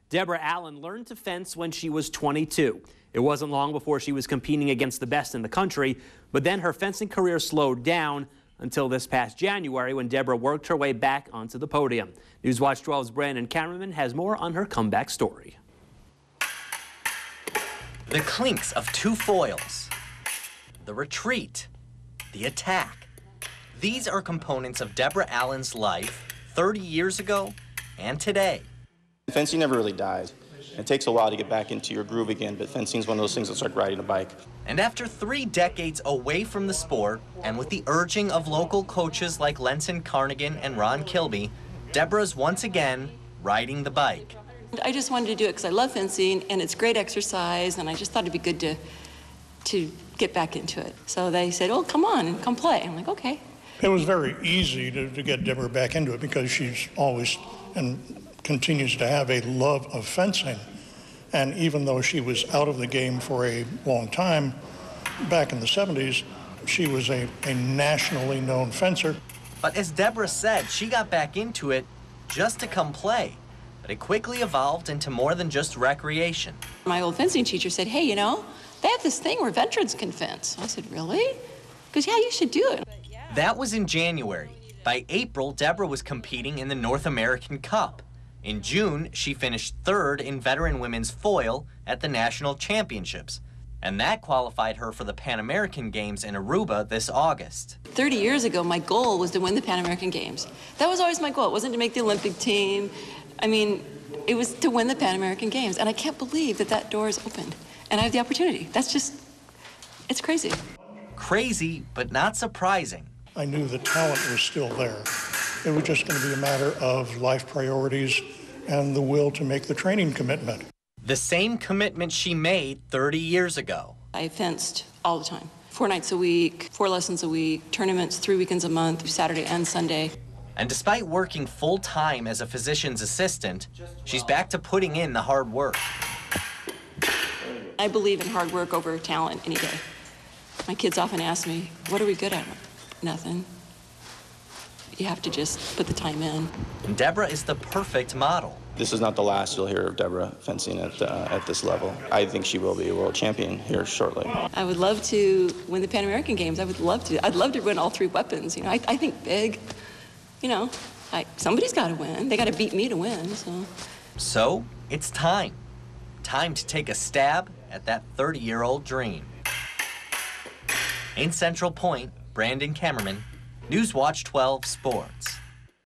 Debra Allen learned to fence when she was 22. It wasn't long before she was competing against the best in the country, but then her fencing career slowed down until this past January when Debra worked her way back onto the podium. Newswatch 12's Brandon Cameraman has more on her comeback story. The clinks of two foils, the retreat, the attack. These are components of Debra Allen's life 30 years ago and today. Fencing never really dies. It takes a while to get back into your groove again, but fencing is one of those things that's like riding a bike. And after 3 decades away from the sport, and with the urging of local coaches like Lenson Carnigan and Ron Kilby, Debra's once again riding the bike. I just wanted to do it because I love fencing, and it's great exercise, and I just thought it'd be good to get back into it. So they said, oh, come on and come play. I'm like, okay. It was very easy to get Debra back into it because she's always and continues to have a love of fencing. And even though she was out of the game for a long time, back in the 70s, she was a nationally known fencer. But as Debra said, she got back into it just to come play. But it quickly evolved into more than just recreation. My old fencing teacher said, hey, you know, they have this thing where veterans can fence. I said, really? Because, yeah, you should do it. That was in January. By April, Debra was competing in the North American Cup. In June, she finished 3rd in veteran women's foil at the National Championships. And that qualified her for the Pan American Games in Aruba this August. 30 years ago, my goal was to win the Pan American Games. That was always my goal. It wasn't to make the Olympic team. I mean, it was to win the Pan American Games. And I can't believe that that door is opened. And I have the opportunity. That's just, it's crazy. Crazy, but not surprising. I knew the talent was still there. It was just going to be a matter of life priorities and the will to make the training commitment. The same commitment she made 30 years ago. I fenced all the time. 4 nights a week, 4 lessons a week, tournaments 3 weekends a month, Saturday and Sunday. And despite working full-time as a physician's assistant, she's back to putting in the hard work. I believe in hard work over talent any day. My kids often ask me, what are we good at? Nothing. You have to just put the time in. And Debra is the perfect model. This is not the last you'll hear of Debra fencing at this level. I think she will be a world champion here shortly. I would love to win the Pan American Games. I would love to. I'd love to win all 3 weapons. You know, I think big. You know, somebody's got to win. They got to beat me to win. So it's time. Time to take a stab at that 30-year-old dream. In Central Point, Brandon Cameraman, Newswatch 12 Sports.